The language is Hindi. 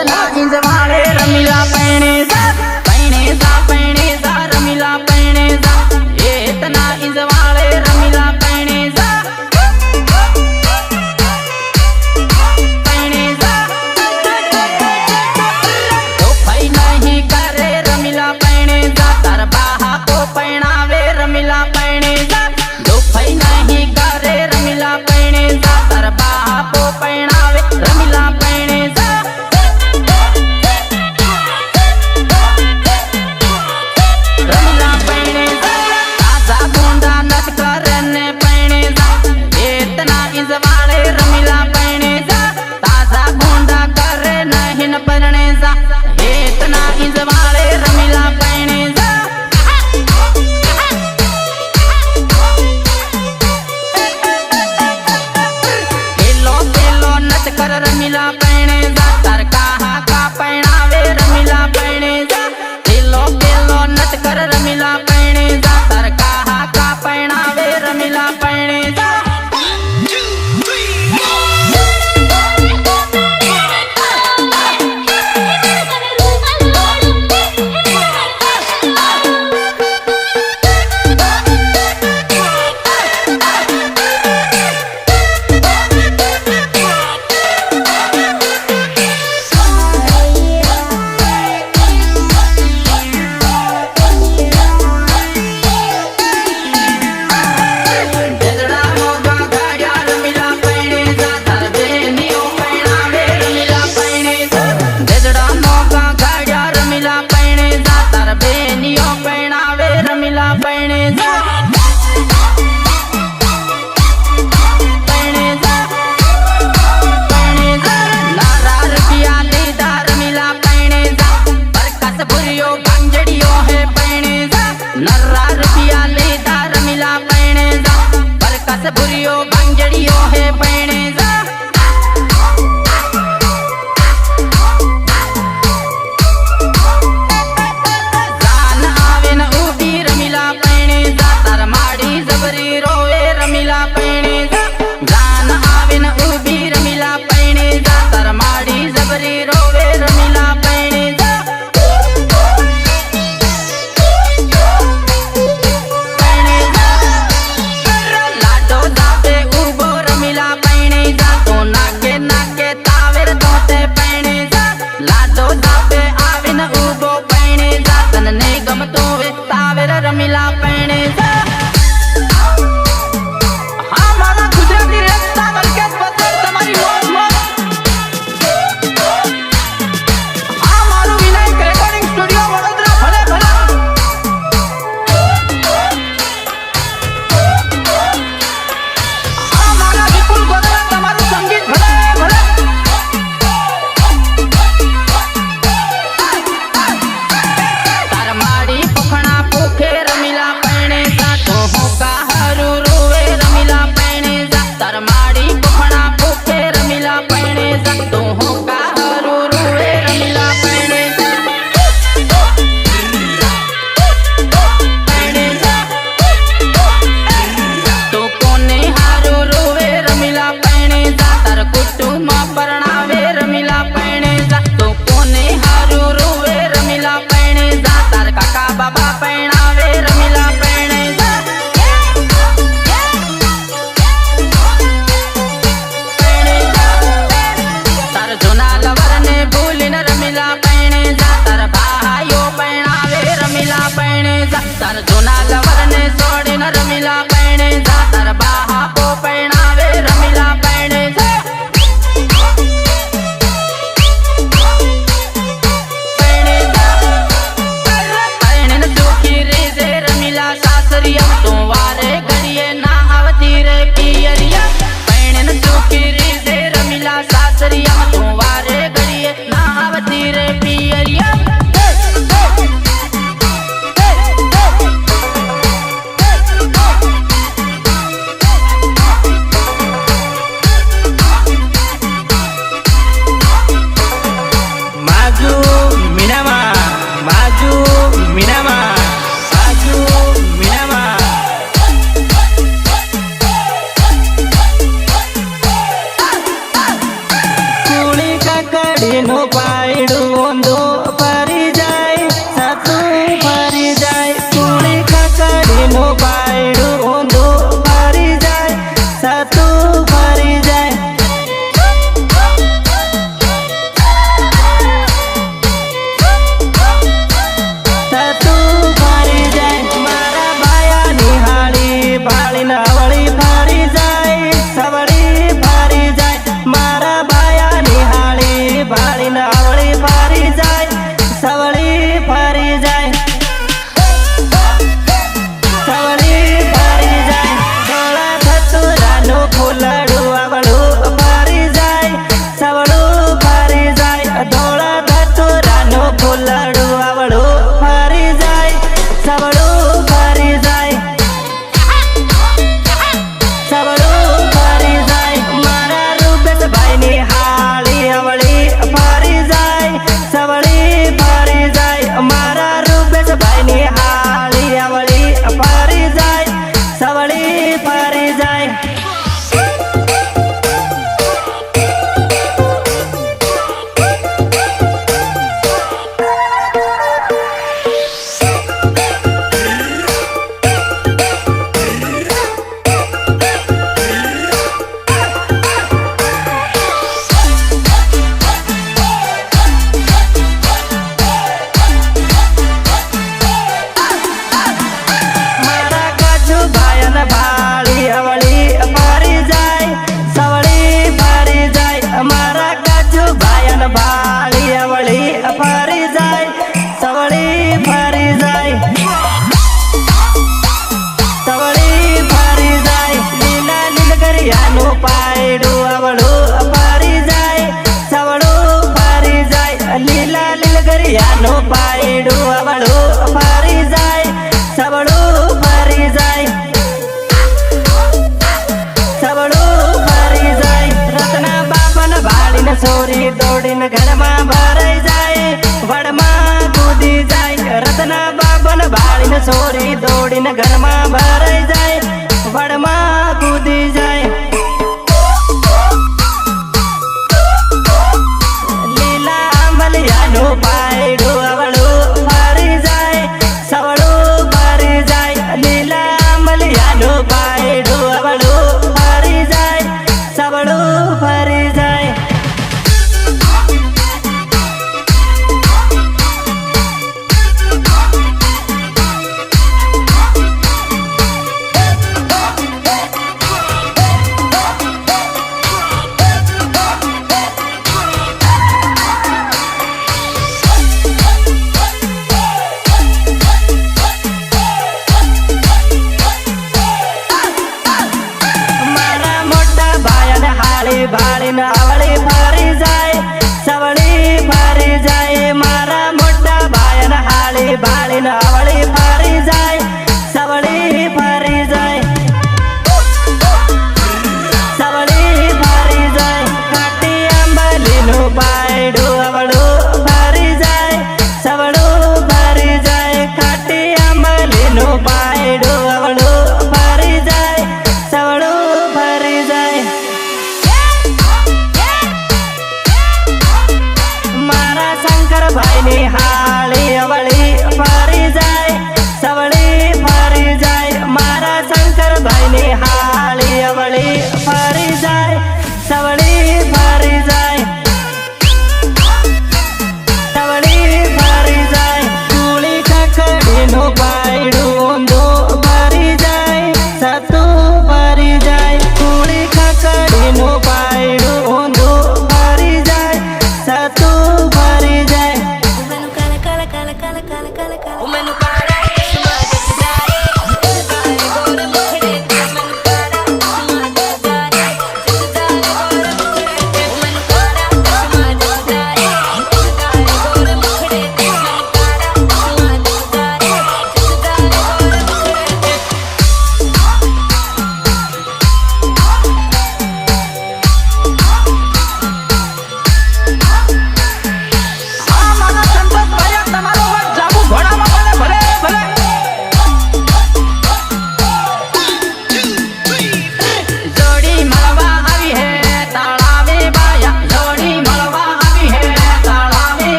इतना इंजवाले रमीला पैणे जा रमीला पैणे जा इतना इंजवाले रमीला पैणे जा तो भाई नहीं करे रमीला पैणे जा तार बाहा को पैणावे रमीला पैणे जा तो भाई नहीं करे रमीला पैणे जा तार बाहा को पैणावे रमीला पैणे जा रमीला पैणे जा ताजा गोंडा नच करने पैणे जा इतना इंजवाले रमीला पैणे जा ताजा गोंडा करे नहीं न परणे जा इतना इंजवाले रमीला पैणे जा केलो केलो नच कर रमीला पैणे जा तार कहा का पैणावे रमीला पैणे जा केलो केलो नच कर रमीला पैणे जा तार कहा का पैणावे रमीला पैणे जा बुरियो बंजड़ियो है पैणे जा जान आवे न उबी रमीला पैणे जा तार माड़ी जबरी रोवे रमीला पैणे जा जान आवे न उबी रमीला पैणे जा तार माड़ी जबरी रोवे रमीला पैणे जा रमीला पैणे जा हाँ मारा गुजराती रेस्ता बलकेश बदल तुम्हारी मौज मौज हाँ मारू विनायक रेकॉर्डिंग स्टूडियो वडोदरा भले भले हाँ मारा विपुल गोदरा तुम्हारू संगीत भले भले तार माड़ी पुखणा पोखे रमीला पैणे जा तो होगा हरू रोवे रमीला पैणे जा तार माड़ी पुखणा पोखे रमीला पैणे जा तो होगा हरू रोवे रमीला पैणे जा पैणे जा तो कोने हारू रोवे रमीला पैणे जा तार कुटुंब परणावे रमीला पैणे जा तो कोने हारू रोवे रमीला पैणे जा तार काका बाबा पैणावे रमीला पैणे जा पैणे जा तार जोना लवर ने भूलिन रमीला पैणे जा तार भाइयो पैणावे रमीला पैणे जा तार जोना लवर ने छोड़िन रमीला पैणे जा तार बापो पैणावे रमीला पैणे जा पैणे जा पैणे न दुखी रे जे रमीला सासरिया तो वारे घड़िए ना आवती रे पियरिया पैणे न दुखी रे जे रमीला सासरिया तो वारे घड़िए ना आवती रे पियरिया नो पाई ફરી જાય યાનો પાયડું અવળું ફરી જાય સવળું ફરી જાય સવળું ફરી જાય રત્ના બાપન ભાળીને સોરી દોડીને ઘરમાં ભરાઈ જાય વડમાં કૂદી જાય રત્ના બાપન ભાળીને સોરી દોડીને ઘરમાં ભરાઈ જાય વડમાં કૂદી જાય પાયડું અવળું ફરી જાય સવળું ફરી જાય લીલા મલિયાનું પાયડું અવળું ફરી જાય સવળું ફરી જાય ભાળીને